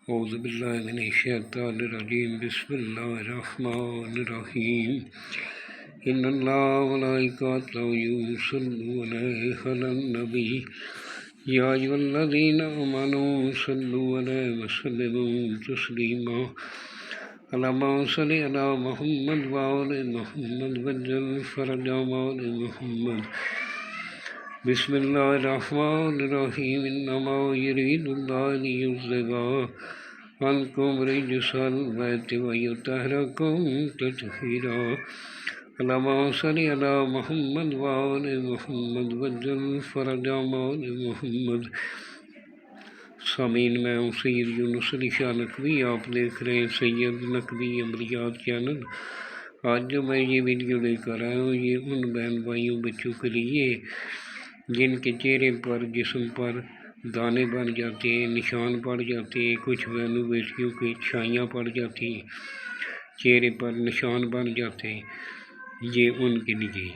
اعوذ باللہ من الشیطان الرجیم بسم اللہ الرحمن الرحیم ان اللہ وملائکتہ یصلون علی النبی یا ایھا الذین آمنوا صلوا علیہ وسلموا تسلیما اللہم صل علی محمد وآل محمد وعجل فرج آل محمد بسم اللہ الرحمن الرحیم انما یرید اللہ لیذہب عنکم رجس البیت ویطہرکم تطہیرا اللہم صل علی محمد وآل محمد وعجل فرج آل محمد۔ سامعین، میں ہوں سید یونس علی شاہ نقوی، آپ دیکھ رہے ہیں سید نقوی عملیات چینل۔ آج جو میں یہ ویڈیو لے کر آیا ہوں یہ ان بہن بھائیوں بچوں کے لیے جن کے چہرے پر جسم پر دانے بن جاتے ہیں، نشان پڑ جاتے ہیں، کچھ بہنوں بیٹیوں کی چھائیاں پڑ جاتی ہیں، چہرے پر نشان بن جاتے ہیں، یہ ان کے لیے۔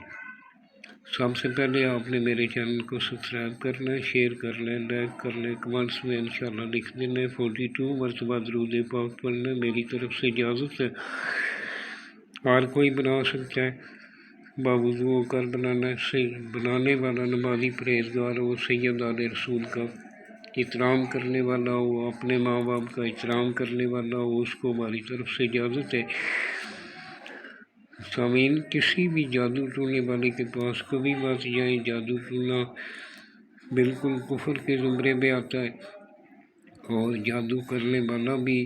سب سے پہلے آپ نے میرے چینل کو سبسکرائب کرنا ہے، شیئر کر لیں، لائک کر لیں، کمنٹس میں انشاءاللہ لکھ دینا ہے، 42 مرتبہ درود پاک پڑھنا ہے۔ میری طرف سے اجازت ہے، ہر کوئی بنا سکتا ہے، باوضو ہو کر بنانا ہے۔ بنانے والا نمازی پرہیزگار ہو، سید آل رسول کا احترام کرنے والا ہو، اپنے ماں باپ کا احترام کرنے والا ہو، اس کو ہماری طرف سے اجازت ہے۔ سامعین، کسی بھی جادو ٹونے والے کے پاس کبھی مت جائیں۔ جادو ٹونا بالکل کفر کے زمرے میں آتا ہے اور جادو کرنے والا بھی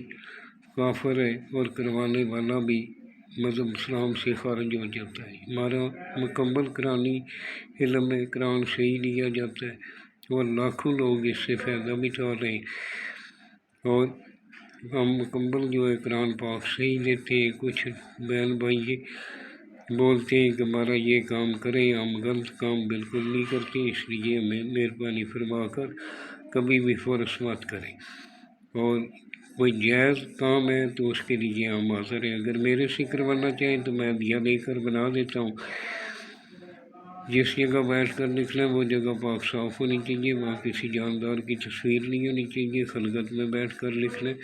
کافر ہے اور کروانے والا بھی مذہب اسلام سے خارج ہو جاتا ہے۔ ہمارا مکمل قرآنی علم قرآن سے ہی لیا جاتا ہے اور لاکھوں لوگ اس سے فائدہ بھی اٹھا رہے ہیں، اور ہم مکمل جو ہے قرآن پاک سے ہی لیتے ہیں۔ کچھ بہن بھائی بولتے ہیں کہ ہمارا یہ کام کریں، ہم غلط کام بالکل نہیں کرتے، اس لیے ہمیں مہربانی فرما کر کبھی بھی فورس مت کریں، اور کوئی جائز کام ہے تو اس کے لیے ہم حاضر ہیں۔ اگر میرے سے کروانا چاہیں تو میں دیا لے کر بنا دیتا ہوں۔ جس جگہ بیٹھ کر لکھ لیں وہ جگہ پاک صاف ہونی چاہیے، وہاں کسی جاندار کی تصویر نہیں ہونی چاہیے، خلوت میں بیٹھ کر لکھ لیں۔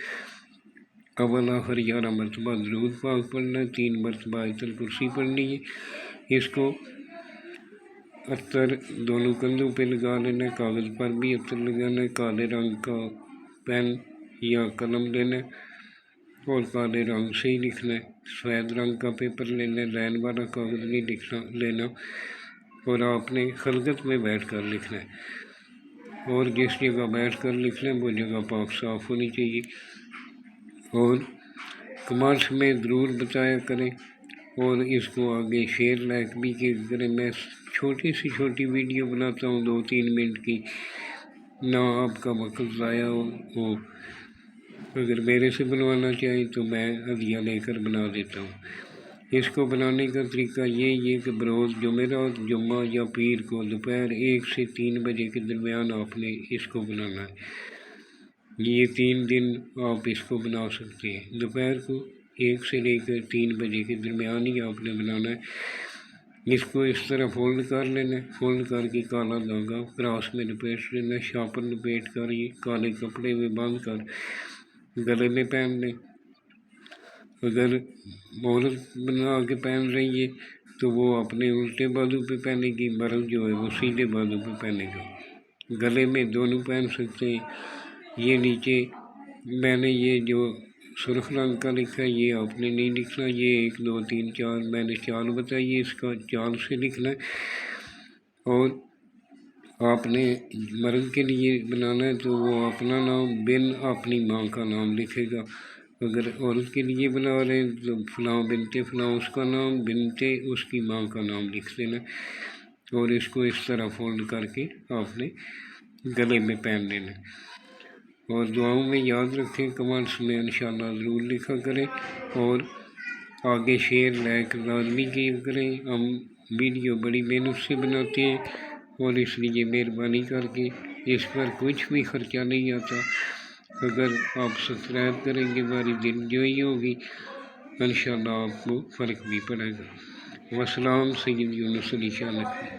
اول آخر 11 مرتبہ درود پاک پڑھنا ہے، 3 مرتبہ آیت الکرسی پڑھنی ہے۔ اس کو عطر دونوں کندھوں پہ لگا لینا ہے، کاغذ پر بھی عطر لگانا ہے، کالے رنگ کا پین یا قلم لینا ہے اور کالے رنگ سے ہی لکھنا ہے۔ سفید رنگ کا پیپر لینا ہے، لائن والا کاغذ نہیں لینا، اور آپ نے خلوت میں بیٹھ کر لکھنا ہے، اور جس جگہ بیٹھ کر لکھ لیں وہ جگہ پاک صاف ہونی چاہیے۔ اور کمنٹس میں ضرور بتایا کریں اور اس کو آگے شیئر لائک بھی کیا کریں۔ میں چھوٹی سے چھوٹی ویڈیو بناتا ہوں 2-3 منٹ کی، نہ آپ کا وقت ضائع ہو۔ اگر میرے سے بنوانا چاہیں تو میں ہدیہ لے کر بنا دیتا ہوں۔ اس کو بنانے کا طریقہ یہ کہ بروز جمعرات، جمعہ یا پیر کو دوپہر 1 سے 3 بجے کے درمیان آپ نے اس کو بنانا ہے۔ یہ 3 دن آپ اس کو بنا سکتے ہیں۔ دوپہر کو 1 سے لے کر 3 بجے کے درمیان ہی آپ نے بنانا ہے۔ اس کو اس طرح فولڈ کر لینا ہے، فولڈ کر کے کالا دھاگا کراس میں لپیٹ لینا ہے، شاپر لپیٹ کر یہ کالے کپڑے میں باندھ کر گلے میں پہن لیں۔ اگر عورت بنا کے پہن رہی ہے تو وہ اپنے الٹے بازو پہ پہنے گی، مرد جو ہے وہ سیدھے بازو پہ پہنے گا۔ گلے میں دونوں پہن سکتے ہیں۔ یہ نیچے میں نے یہ جو سرخ رنگ کا لکھا ہے یہ آپ نے نہیں لکھنا، یہ 1 2 3 4 میں نے چال بتائی ہے، اس کا چال سے لکھنا ہے۔ اور آپ نے مرد کے لیے بنانا ہے تو وہ اپنا نام بن اپنی ماں کا نام لکھے گا۔ اگر عورت کے لیے بنا رہے ہیں تو فلاں بنتے فلاں اس کا نام، بنتے اس کی ماں کا نام لکھ دینا، اور اس کو اس طرح فولڈ کر کے آپ نے گلے میں پہن لینا۔ اور دعاؤں میں یاد رکھیں، کمنٹس میں انشاءاللہ ضرور لکھا کریں، اور آگے شیئر لائک لازمی کیا کریں۔ ہم ویڈیو بڑی محنت سے بناتے ہیں اور اس لیے مہربانی کر کے اس پر کچھ بھی خرچہ نہیں آتا۔ اگر آپ سبسکرائب کریں گے ہماری دل جوئی ہوگی، انشاءاللہ آپ کو فرق بھی پڑے گا۔ والسلام، سید یونس علی شاہ نقوی۔